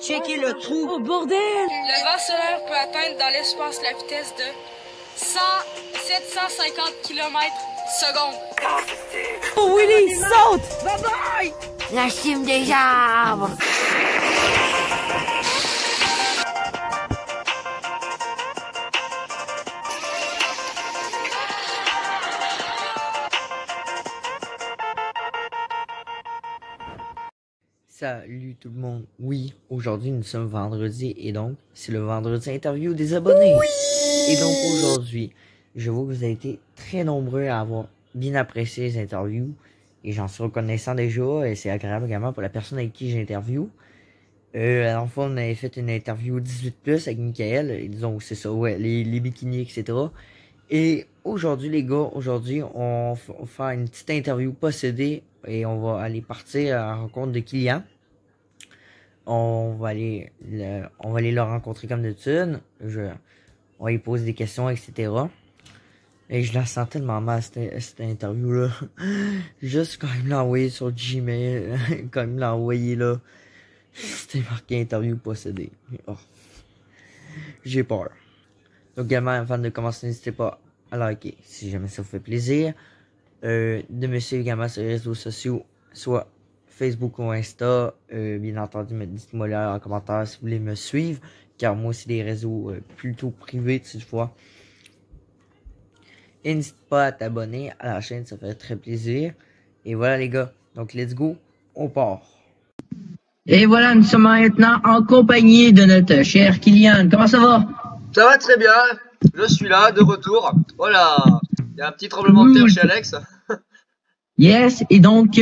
Checker le trou. Oh bordel! Le vent solaire peut atteindre dans l'espace la vitesse de 750 km/s. Oh Willy, saute! Bye bye! La cime des arbres. Salut tout le monde. Oui, aujourd'hui nous sommes vendredi et donc c'est le vendredi interview des abonnés. Oui! Et donc aujourd'hui, je vois que vous avez été très nombreux à avoir bien apprécié les interviews et j'en suis reconnaissant déjà et c'est agréable également pour la personne avec qui j'interviewe. À l'enfant, on avait fait une interview 18+ avec Michael, et disons c'est ça, ouais, les bikinis, etc. Et aujourd'hui les gars, on va faire une petite interview possédée et on va aller partir à la rencontre de Kylian. On va aller le rencontrer comme d'habitude. On va lui poser des questions, etc. Et je la sens tellement mal cette interview-là. Juste quand il me l'a envoyé sur Gmail, quand il me l'a envoyé là, c'était marqué interview possédée. Oh. J'ai peur. Donc également, avant de commencer, n'hésitez pas à liker si jamais ça vous fait plaisir. De me suivre également sur les réseaux sociaux, soit Facebook ou Insta. Bien entendu, dites-moi là en commentaire si vous voulez me suivre, car moi c'est des réseaux plutôt privés toutefois. Et n'hésite pas à t'abonner à la chaîne, ça fait très plaisir. Et voilà les gars, donc let's go, on part. Et voilà, nous sommes maintenant en compagnie de notre cher Kylian. Comment ça va? Ça va très bien, je suis là, de retour. Voilà, il y a un petit tremblement de terre chez Alex. Yes, et donc,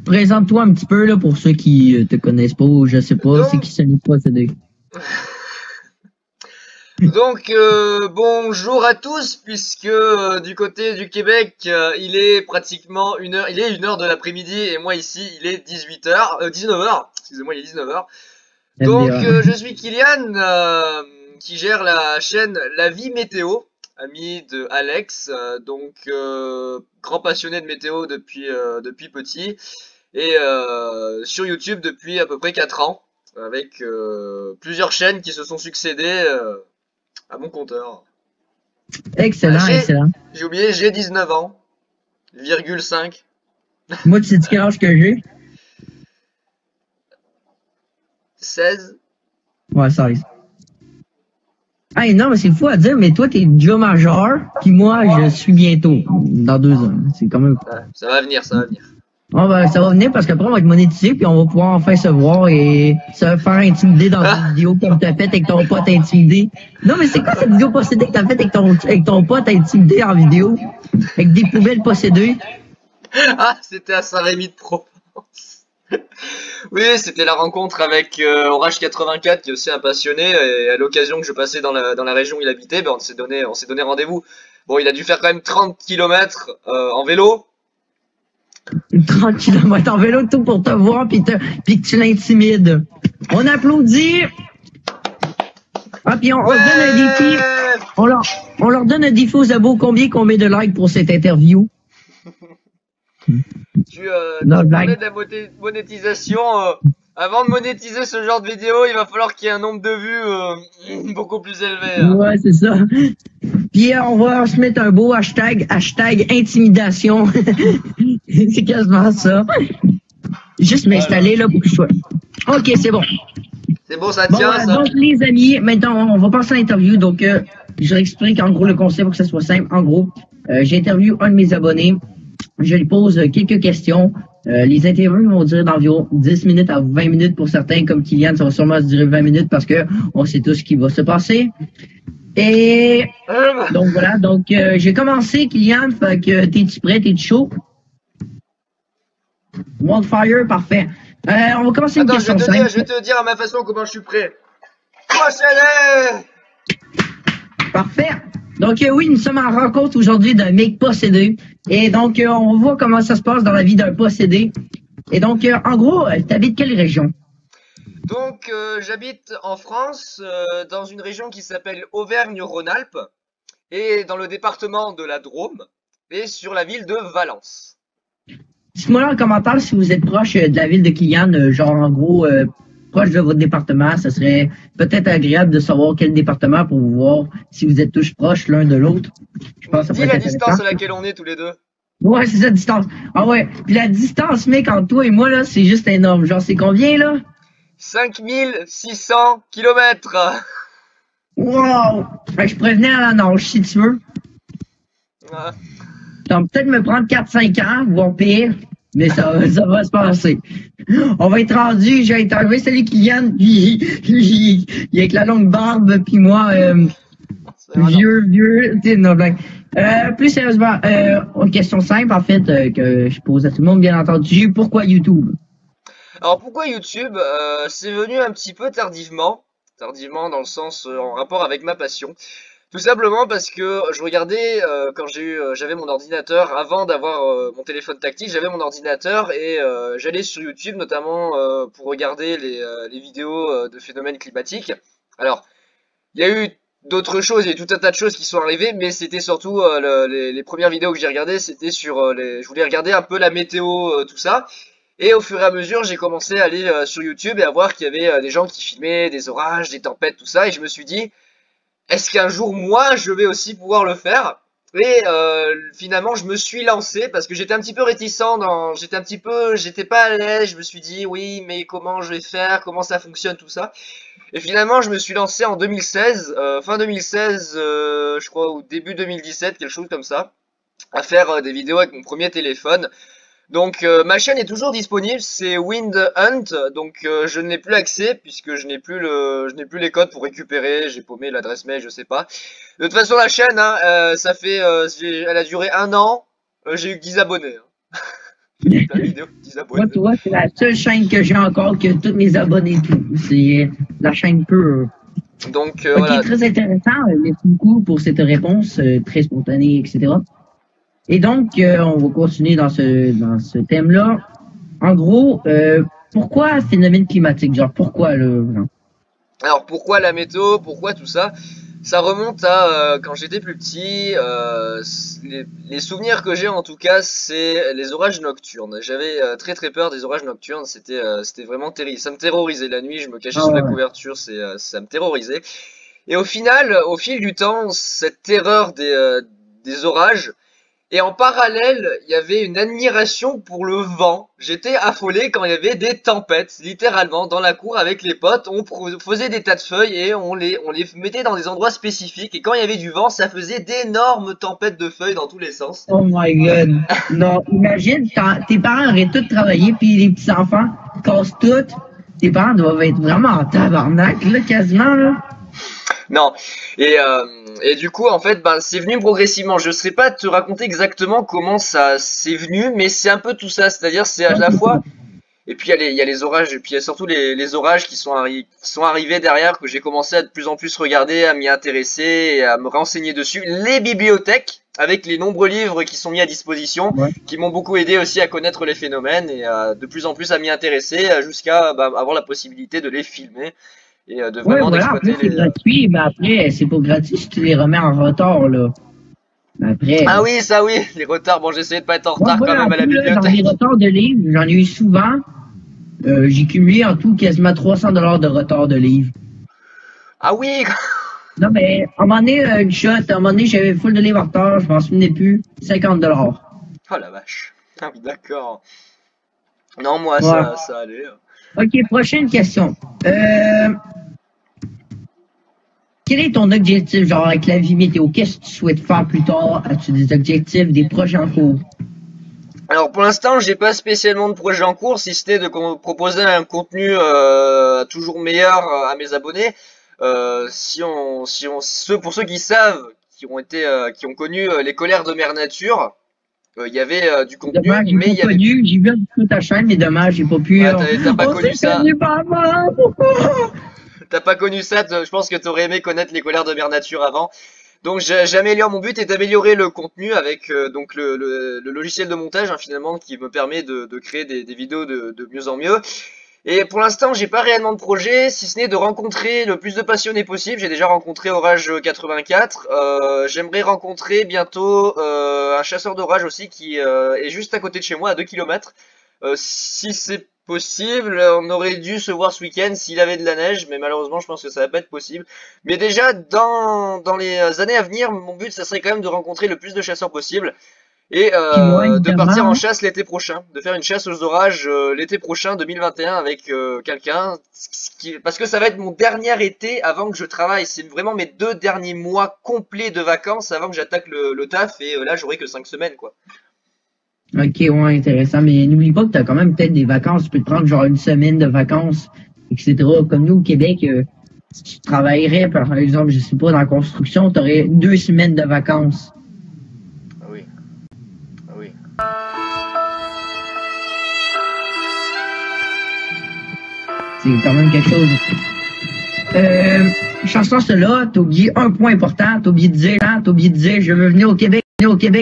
présente-toi un petit peu là pour ceux qui te connaissent pas ou je sais pas, c'est qui ce possédé. Donc, bonjour à tous, puisque du côté du Québec, il est pratiquement 1h, il est 1h de l'après-midi, et moi ici, il est 19h, excusez-moi, il est 19h. Donc, je suis Kylian, qui gère la chaîne La Vie Météo, ami de Alex, donc grand passionné de météo depuis petit, et sur YouTube depuis à peu près 4 ans, avec plusieurs chaînes qui se sont succédées à mon compteur. Excellent, excellent. J'ai oublié, j'ai 19 ans, virgule 5. Moi, tu sais quel âge que j'ai? 16. Ouais, 16. Hey, non, mais c'est fou à dire, mais toi, t'es déjà majeur, puis moi, je suis bientôt, dans 2 ans. C'est quand même... Ça va venir, ça va venir. Bon, ben, ça va venir parce qu'après, on va être monétisé, puis on va pouvoir enfin se voir et se faire intimider dans une vidéo comme t'as fait avec ton pote intimidé. Non, mais c'est quoi cette vidéo possédée que t'as faite avec ton pote intimidé en vidéo? Avec des poubelles possédées? Ah, c'était à Saint-Rémy de Provence. Oui, c'était la rencontre avec Orage 84, qui est aussi un passionné, et à l'occasion que je passais dans la région où il habitait, ben on s'est donné rendez-vous. Bon, il a dû faire quand même 30 km en vélo. 30 km en vélo, tout pour te voir, puis que tu l'intimides. On applaudit. Ah, puis on donne un défi. On leur donne un défi aux abos. Combien qu'on met de likes pour cette interview? Tu parlais de la monétisation. Avant de monétiser ce genre de vidéo, il va falloir qu'il y ait un nombre de vues beaucoup plus élevé. Hein. Ouais, c'est ça. Puis on va se mettre un beau hashtag intimidation. C'est quasiment ça. Juste m'installer là pour que je sois. Ok, c'est bon. C'est bon, ça tient, ça. Donc les amis, maintenant on va passer à l'interview. Donc je réexplique en gros le concept pour que ça soit simple. En gros, j'interviewe un de mes abonnés. Je lui pose quelques questions. Les interviews vont durer d'environ 10 minutes à 20 minutes pour certains, comme Kylian, ça va sûrement se durer 20 minutes parce que on sait tous ce qui va se passer. Et donc voilà, donc j'ai commencé, Kylian, fait que t'es-tu prêt, t'es-tu chaud? Wildfire, parfait. On va commencer une question simple. Je vais te dire à ma façon comment je suis prêt. Procédez! Parfait. Donc oui, nous sommes en rencontre aujourd'hui d'un mec possédé. Et donc, on voit comment ça se passe dans la vie d'un possédé. Et donc, en gros, t'habites quelle région? Donc, j'habite en France, dans une région qui s'appelle Auvergne-Rhône-Alpes, et dans le département de la Drôme. et sur la ville de Valence. Dites-moi là en commentaire si vous êtes proche de la ville de Quillan, genre en gros proche de votre département. Ça serait peut-être agréable de savoir quel département pour vous voir si vous êtes tous proches l'un de l'autre. Je pense que ça Dis peut la être distance intéressant. à laquelle on est tous les deux. Ouais, c'est ça, distance. Ah ouais. Puis la distance, mec, entre toi et moi, là, c'est juste énorme. Genre, c'est combien, là? 5600 km. Wow! Fait que je pourrais venir à la nage, si tu veux. Ça va peut-être me prendre 4-5 ans, voire pire. Mais ça va se passer. On va être rendu, je vais être arrivé, celui qui vient, il est avec la longue barbe, puis moi, vieux, tu sais, non, blague. Plus sérieusement, une question simple, en fait, que je pose à tout le monde, bien entendu. Pourquoi YouTube? Alors pourquoi YouTube? C'est venu un petit peu tardivement dans le sens en rapport avec ma passion. Tout simplement parce que je regardais quand j'avais mon ordinateur avant d'avoir mon téléphone tactile, j'avais mon ordinateur et j'allais sur YouTube notamment pour regarder les vidéos de phénomènes climatiques. Alors il y a eu d'autres choses, il y a eu tout un tas de choses qui sont arrivées, mais c'était surtout les premières vidéos que j'ai regardées, c'était sur je voulais regarder un peu la météo, tout ça. Et au fur et à mesure, j'ai commencé à aller sur YouTube et à voir qu'il y avait des gens qui filmaient des orages, des tempêtes, tout ça. Et je me suis dit, est-ce qu'un jour, moi, je vais aussi pouvoir le faire? Et finalement, je me suis lancé parce que j'étais un petit peu réticent, j'étais pas à l'aise. Je me suis dit, oui, mais comment je vais faire? Comment ça fonctionne, tout ça? Et finalement, je me suis lancé en 2016, fin 2016, je crois, ou début 2017, quelque chose comme ça, à faire des vidéos avec mon premier téléphone. Donc ma chaîne est toujours disponible, c'est Wind Hunt, donc je n'ai plus accès puisque je n'ai plus les codes pour récupérer, j'ai paumé l'adresse mail, je sais pas. De toute façon la chaîne, hein, elle a duré 1 an, j'ai eu 10 abonnés. Hein. La vidéo, 10 abonnés. Moi, tu vois, c'est la seule chaîne que j'ai encore que tous mes abonnés tout. C'est la chaîne pure. Donc Ok, voilà. très intéressant. Merci beaucoup pour cette réponse très spontanée, etc. Et donc, on va continuer dans ce thème-là. En gros, pourquoi phénomène climatique? Genre, pourquoi le... Alors pourquoi la météo, pourquoi tout ça? Ça remonte à quand j'étais plus petit, les souvenirs que j'ai en tout cas, c'est les orages nocturnes. J'avais très très peur des orages nocturnes, c'était vraiment terrible. Ça me terrorisait la nuit, je me cachais sous la couverture, ça me terrorisait. Et au final, au fil du temps, cette terreur des orages, et en parallèle, il y avait une admiration pour le vent. J'étais affolé quand il y avait des tempêtes, littéralement, dans la cour avec les potes. On faisait des tas de feuilles et on les mettait dans des endroits spécifiques. Et quand il y avait du vent, ça faisait d'énormes tempêtes de feuilles dans tous les sens. Oh my god. Non, imagine, tes parents auraient tous travaillé, puis les petits-enfants cassent tout. Tes parents doivent être vraiment en tabarnak, là, quasiment, là. Non, et du coup en fait c'est venu progressivement. Je ne saurais pas te raconter exactement comment ça c'est venu, mais c'est un peu tout ça, c'est-à-dire c'est à la fois, et puis il y a les orages, et puis il y a surtout les orages qui sont arrivés derrière, que j'ai commencé à de plus en plus regarder, à m'y intéresser et à me renseigner dessus. Les bibliothèques, avec les nombreux livres qui sont mis à disposition, qui m'ont beaucoup aidé aussi à connaître les phénomènes et de plus en plus à m'y intéresser jusqu'à avoir la possibilité de les filmer. Et de vraiment d'exploiter c'est gratuit, mais après, c'est pas gratuit si tu les remets en retard, là. Après. Ah oui, ça oui, les retards, bon j'essayais de pas être en retard quand même à la bibliothèque. Dans les retards de livres, j'en ai eu souvent. J'ai cumulé en tout quasiment 300 $ de retard de livres. Ah oui. Non mais, à un moment donné, une shot, à un moment donné, j'avais full de livres en retard, je m'en souvenais plus, 50 $. Oh la vache. Ah oui, d'accord. Non, moi ça allait. Ok, prochaine question. Quel est ton objectif, genre, avec la vie météo? Qu'est-ce que tu souhaites faire plus tard? As-tu des objectifs, des projets en cours? Alors, pour l'instant, j'ai pas spécialement de projet en cours, si c'était de proposer un contenu toujours meilleur à mes abonnés. Pour ceux qui savent, qui ont connu les colères de Mère Nature, il y avait du contenu, dommage, mais il y avait... J'ai vu un peu ta chaîne, mais dommage, j'ai pas pu... T'as pas connu ça. T'as pas connu ça, je pense que t'aurais aimé connaître les colères de Mère Nature avant. Donc j'améliore, mon but est d'améliorer le contenu avec donc le logiciel de montage, hein, finalement, qui me permet de créer des vidéos de mieux en mieux. Et pour l'instant, j'ai pas réellement de projet, si ce n'est de rencontrer le plus de passionnés possible. J'ai déjà rencontré Orage 84. J'aimerais rencontrer bientôt un chasseur d'orage aussi qui est juste à côté de chez moi, à 2 km. Si c'est possible, on aurait dû se voir ce week-end s'il avait de la neige, mais malheureusement, je pense que ça va pas être possible. Mais déjà, dans les années à venir, mon but, ça serait quand même de rencontrer le plus de chasseurs possible. Et de partir en chasse l'été prochain, de faire une chasse aux orages l'été prochain 2021 avec quelqu'un, parce que ça va être mon dernier été avant que je travaille, c'est vraiment mes 2 derniers mois complets de vacances avant que j'attaque le taf, et là j'aurai que 5 semaines quoi. Ok, ouais, intéressant, mais n'oublie pas que t'as quand même peut-être des vacances, tu peux te prendre genre une semaine de vacances, etc. Comme nous au Québec, si tu travaillerais par exemple, je sais pas, dans la construction, t'aurais 2 semaines de vacances. Ah oui. Ah oui. C'est quand même quelque chose. Chanson cela, t'as oublié un point important, t'as oublié de dire, je veux venir au Québec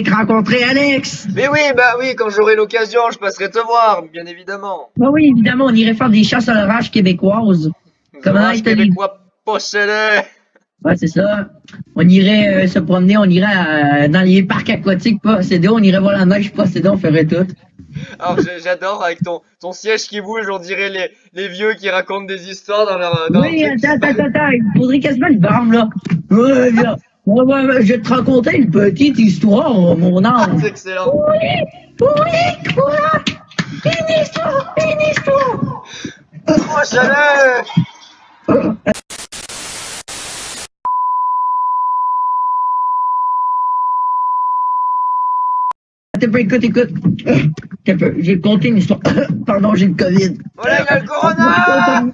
rencontrer Alex. Mais oui, bah oui, quand j'aurai l'occasion, je passerai te voir, bien évidemment. Bah oui, évidemment, on irait faire des chasses à l'orage québécoises. Comment Les Québécois possédés. Ouais, c'est ça. On irait se promener, on irait dans les parcs aquatiques possédés, on irait voir la neige possédée, on ferait tout. Alors j'adore avec ton siège qui bouge, on dirait les vieux qui racontent des histoires dans leur oui, attends, il faudrait quasiment une barbe là. Ouais, bien. Ouais, je vais te raconter une petite histoire, mon âme. C'est excellent. Oui, quoi? Une histoire. Oh, chalet. Écoute. J'ai compté une histoire. Pardon, j'ai le COVID. Voilà, il a le corona.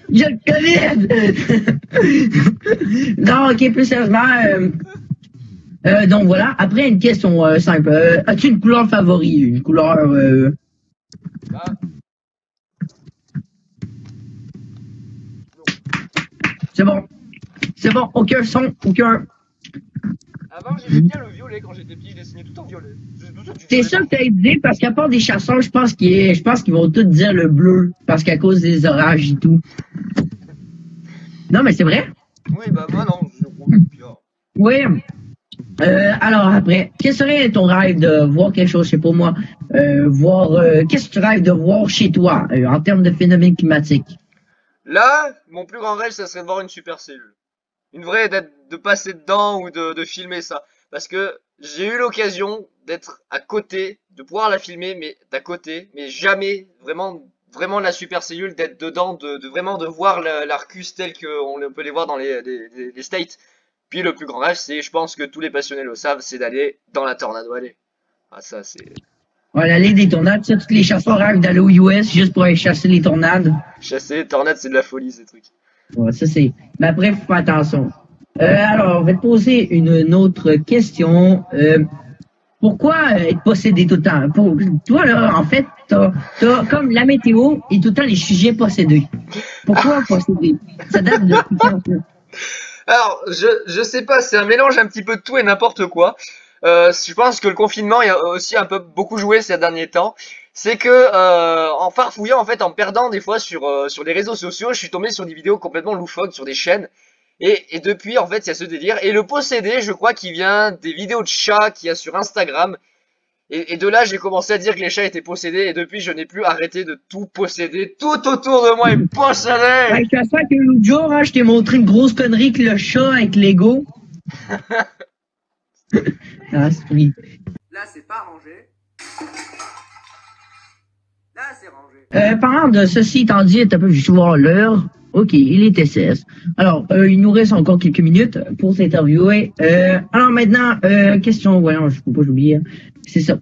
J'ai le COVID. Non, ok, plus sérieusement. Donc voilà, après une question simple. As-tu une couleur favorite? Une couleur... Ah. C'est bon, aucun son, aucun... Avant, j'aimais bien le violet quand j'étais petit, je dessinais tout en violet. C'est ça que t'as dit, parce qu'à part des chasseurs, je pense qu'ils vont tous dire le bleu, parce qu'à cause des orages et tout. Non, mais c'est vrai? Oui, bah moi non, je rouge bien. Oui. Alors après, quel serait ton rêve de voir quelque chose, je sais pas moi, qu'est-ce que tu rêves de voir chez toi, en termes de phénomène climatique? Là, mon plus grand rêve, ça serait de voir une super cellule. Une vraie, de passer dedans ou de filmer ça. Parce que j'ai eu l'occasion d'être à côté, de pouvoir la filmer, mais d'à côté, mais jamais vraiment la super cellule, d'être dedans, vraiment de voir l'Arcus tel qu'on peut les voir dans les States. Puis le plus grand rêve, c'est, je pense que tous les passionnés le savent, c'est d'aller dans la Tornado Alley. Ah ça c'est... Ouais, l'allée des tornades, ça, tous les chasseurs rêvent d'aller aux US juste pour aller chasser les tornades. Chasser les tornades, c'est de la folie ces trucs. Ouais, ça c'est... Mais après, faut faire attention. Alors, on va te poser une autre question. Pourquoi être possédé tout le temps? Toi, là, en fait, t'as comme la météo et tout le temps les sujets possédés. Pourquoi possédé? Ça date de quand? Alors, je sais pas, c'est un mélange un petit peu de tout et n'importe quoi. Je pense que le confinement a aussi un peu beaucoup joué ces derniers temps. C'est que en farfouillant, en fait, en perdant des fois sur les réseaux sociaux, je suis tombé sur des vidéos complètement loufoques sur des chaînes. Et depuis, en fait, il y a ce délire. Et le possédé, je crois qu'il vient des vidéos de chats qu'il y a sur Instagram. Et de là, j'ai commencé à dire que les chats étaient possédés. Et depuis, je n'ai plus arrêté de tout posséder. Tout autour de moi est possédé. Ouais, je te sens que l'autre jour, hein, je t'ai montré une grosse connerie que le chat avec Lego. Ah, c'est oui. Là, c'est pas rangé. Là, c'est rangé. Parlant de ceci étant dit, t'as pu juste voir l'heure. Ok, il est 16. Alors, il nous reste encore quelques minutes pour s'interviewer. Alors maintenant, question, voyons, je peux pas oublier. C'est ça.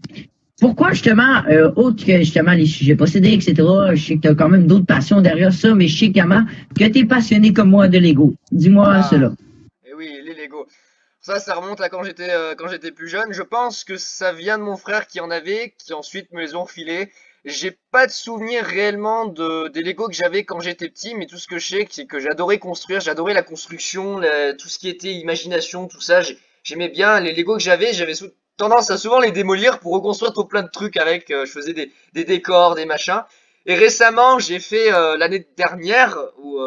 Pourquoi justement, autre que justement les sujets possédés, etc., je sais que tu as quand même d'autres passions derrière ça, mais je sais comment que tu es passionné comme moi de Lego. Dis-moi cela. Et oui, les Lego. Ça remonte à quand j'étais plus jeune. Je pense que ça vient de mon frère qui en avait, qui ensuite me les ont filés. J'ai pas de souvenir réellement des Lego que j'avais quand j'étais petit, mais tout ce que je sais, c'est que j'adorais construire, j'adorais la construction, tout ce qui était imagination, tout ça. J'aimais bien les Lego que j'avais tendance à souvent les démolir pour reconstruire tout plein de trucs avec. Je faisais des décors, des machins. Et récemment, j'ai fait l'année dernière,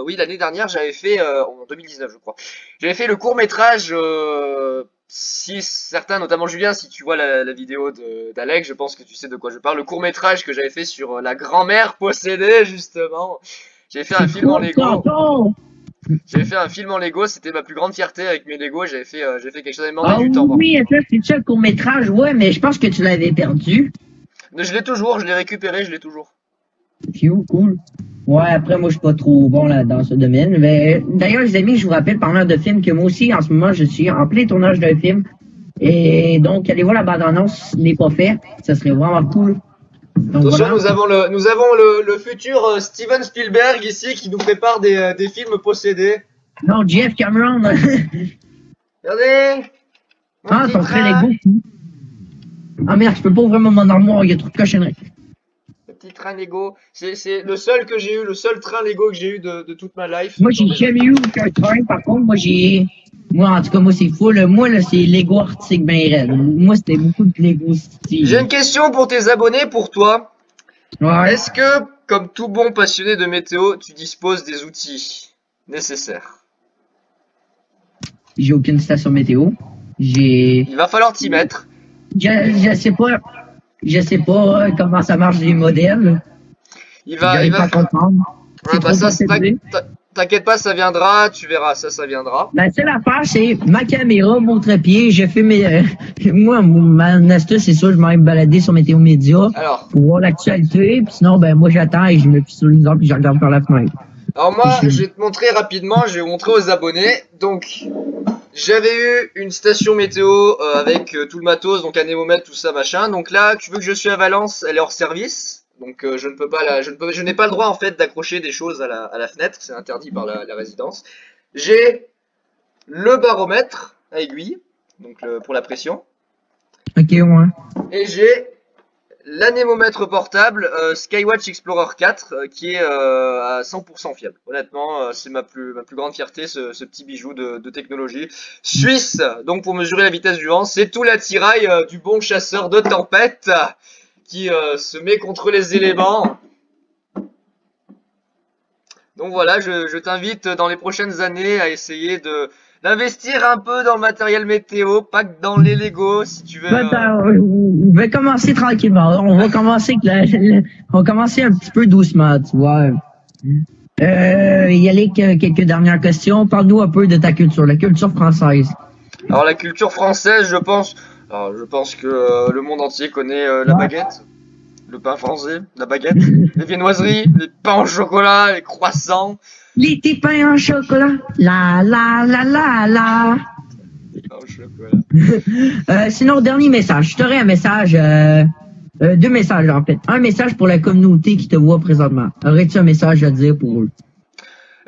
oui l'année dernière, j'avais fait en 2019 je crois. J'avais fait le court métrage. Si certains, notamment Julien, si tu vois la vidéo d'Alex, je pense que tu sais de quoi je parle. Le court métrage que j'avais fait sur la grand-mère possédée justement. J'ai fait un film en Lego. J'avais fait un film en Lego, c'était ma plus grande fierté avec mes Lego. J'ai fait quelque chose, à du temps. Oui, c'est ça le court métrage, ouais, mais je pense que tu l'avais perdu. Je l'ai toujours, je l'ai récupéré, je l'ai toujours. Cool. Ouais, après, moi, je suis pas trop bon là dans ce domaine. Mais d'ailleurs, les amis, je vous rappelle, parlant de films, que moi aussi, en ce moment, je suis en plein tournage d'un film. Et donc, allez voir la bande-annonce, ce n'est pas fait. Ça serait vraiment cool. Donc, attention, voilà. nous avons le futur Steven Spielberg ici qui nous prépare des films possédés. Non, Jeff Cameron. Regardez. Ah, ton train Lego. Ah merde, je peux pas ouvrir mon armoire, il y a trop de cochonneries. Le petit train Lego, c'est le seul que j'ai eu, le seul train Lego que j'ai eu de toute ma life. Moi, j'ai jamais eu aucun train, par contre, moi, en tout cas, moi, c'est full. Moi, là, c'est Lego artistique ben raide. Moi, c'était beaucoup de Lego style. J'ai une question pour tes abonnés, pour toi. Ouais. Est-ce que, comme tout bon passionné de météo, tu disposes des outils nécessaires? J'ai aucune station météo. Il va falloir t'y mettre. Je sais pas comment ça marche les modèles. Il va comprendre. Ouais, bah ça, t'inquiète pas, ça viendra, tu verras, ça viendra. La seule affaire, c'est ma caméra, mon trépied, j'ai fait moi, ma astuce, c'est sûr, je m'en vais me balader sur Météo Média pour voir l'actualité, puis sinon, ben, moi, j'attends et je me fie sur les arbres puis je regarde par la fenêtre. Alors moi, je vais te montrer rapidement, je vais montrer aux abonnés. Donc, j'avais eu une station météo avec tout le matos, donc anémomètre, tout ça, machin. Donc là, tu veux que je suis à Valence, elle est hors service. Donc je ne peux pas je n'ai pas le droit en fait d'accrocher des choses à la fenêtre, c'est interdit par la résidence. J'ai le baromètre à aiguille, donc pour la pression. Ok, ouais. Et j'ai l'anémomètre portable Skywatch Explorer 4 qui est à 100% fiable. Honnêtement, c'est ma plus grande fierté, ce petit bijou de technologie suisse. Donc pour mesurer la vitesse du vent, c'est tout l'attirail du bon chasseur de tempête qui se met contre les éléments. Donc voilà, je t'invite dans les prochaines années à essayer d'investir un peu dans le matériel météo, pas que dans les Lego, si tu veux. On va commencer tranquillement. On va commencer un petit peu doucement, tu vois. Y aller quelques dernières questions. Parle-nous un peu de ta culture, la culture française. Alors la culture française, je pense que le monde entier connaît la baguette, le pain français, la baguette, les viennoiseries, les pains au chocolat, les croissants. Les petits pains au chocolat, la. Pain au chocolat. Sinon, dernier message. Je t'aurais un message, deux messages en fait. Un message pour la communauté qui te voit présentement. Aurais-tu un message à dire pour eux?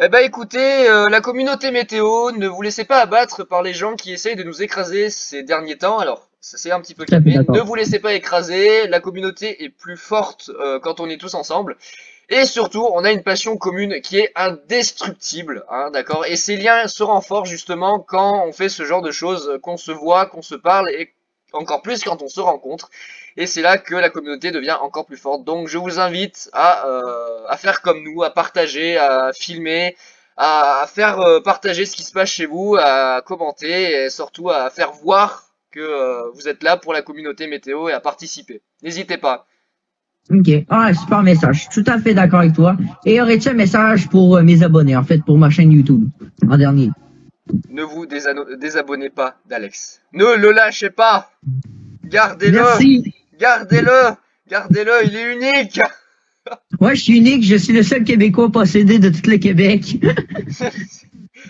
Eh ben écoutez, la communauté météo, ne vous laissez pas abattre par les gens qui essayent de nous écraser ces derniers temps. Alors, ça s'est un petit peu calmé. Ne vous laissez pas écraser, la communauté est plus forte quand on est tous ensemble. Et surtout, on a une passion commune qui est indestructible, hein, d'accord? Et ces liens se renforcent justement quand on fait ce genre de choses, qu'on se voit, qu'on se parle, et encore plus quand on se rencontre. Et c'est là que la communauté devient encore plus forte. Donc je vous invite à faire comme nous, à partager, à filmer, à faire partager ce qui se passe chez vous, à commenter et surtout à faire voir que vous êtes là pour la communauté météo et à participer. N'hésitez pas. Ok, super message. Je suis tout à fait d'accord avec toi. Et aurais-tu un message pour mes abonnés, en fait, pour ma chaîne YouTube, en dernier? Ne vous désabonnez pas d'Alex. Ne le lâchez pas. Gardez-le. Merci. Gardez-le, il est unique. Ouais, je suis unique, je suis le seul Québécois possédé de tout le Québec.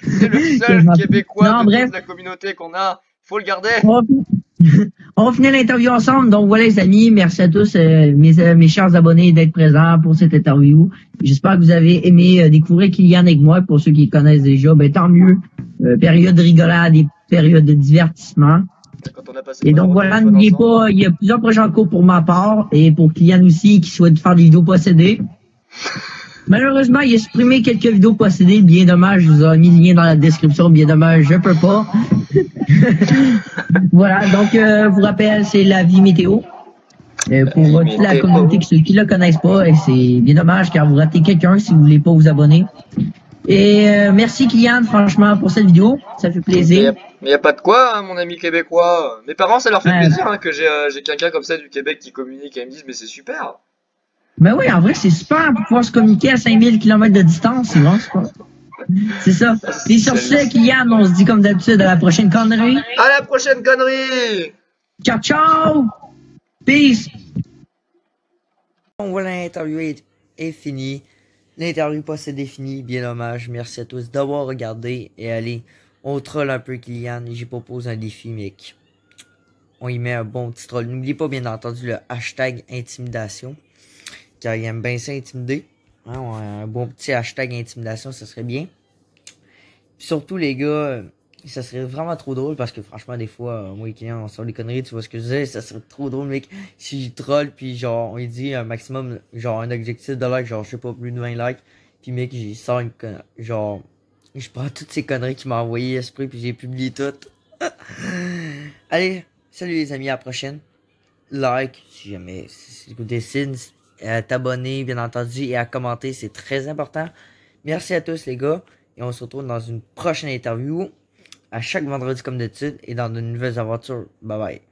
C'est le seul Québécois de toute la communauté qu'on a. Faut le garder. On va finir l'interview ensemble. Donc voilà les amis, merci à tous mes chers abonnés d'être présents pour cette interview. J'espère que vous avez aimé découvrir Kylian avec moi. Pour ceux qui le connaissent déjà, ben tant mieux. Période de rigolade et période de divertissement. Et donc voilà, n'oubliez pas, il y a plusieurs projets en cours pour ma part et pour Kylian aussi qui souhaite faire des vidéos possédées. Malheureusement, il a supprimé quelques vidéos possédées, bien dommage, je vous ai mis le lien dans la description, bien dommage, je peux pas. Voilà, donc je vous rappelle, c'est la vie météo. Pour toute la communauté, ceux qui ne le connaissent pas, et c'est bien dommage car vous ratez quelqu'un si vous voulez pas vous abonner. Et merci Kylian, franchement, pour cette vidéo. Ça fait plaisir. Mais y a pas de quoi, hein, mon ami québécois. Mes parents, ça leur fait plaisir hein, que j'ai quelqu'un comme ça du Québec qui communique et ils me disent mais c'est super. Ben oui, en vrai, c'est super pour pouvoir se communiquer à 5000 km de distance. C'est vraiment super. C'est ça. Et sur ce, Kylian, on se dit comme d'habitude à la prochaine connerie. À la prochaine connerie. Ciao, ciao. Peace. Donc voilà, l'interview est finie. L'interview possédée est finie, bien dommage. Merci à tous d'avoir regardé. Et allez, on troll un peu Kylian. J'ai proposé un défi, mec. On y met un bon petit troll. N'oubliez pas, bien entendu, le hashtag intimidation. Car il aime bien ça, intimider. Hein, un bon petit hashtag intimidation, ça serait bien. Puis surtout, les gars, ça serait vraiment trop drôle parce que franchement, des fois, moi et Kylian, on sort des conneries, tu vois ce que je disais, ça serait trop drôle, mec. Si je troll, puis genre, on lui dit un maximum, genre, un objectif de like, genre, je sais pas, plus de 20 likes. Puis mec, j'y sors une connerie, genre, je prends toutes ces conneries qu'il m'a envoyées esprit, puis j'ai publié toutes. Allez, salut les amis, à la prochaine. Like, si jamais, si vous décidez, à t'abonner, bien entendu, et à commenter, c'est très important. Merci à tous, les gars, et on se retrouve dans une prochaine interview, à chaque vendredi comme d'habitude, et dans de nouvelles aventures. Bye bye.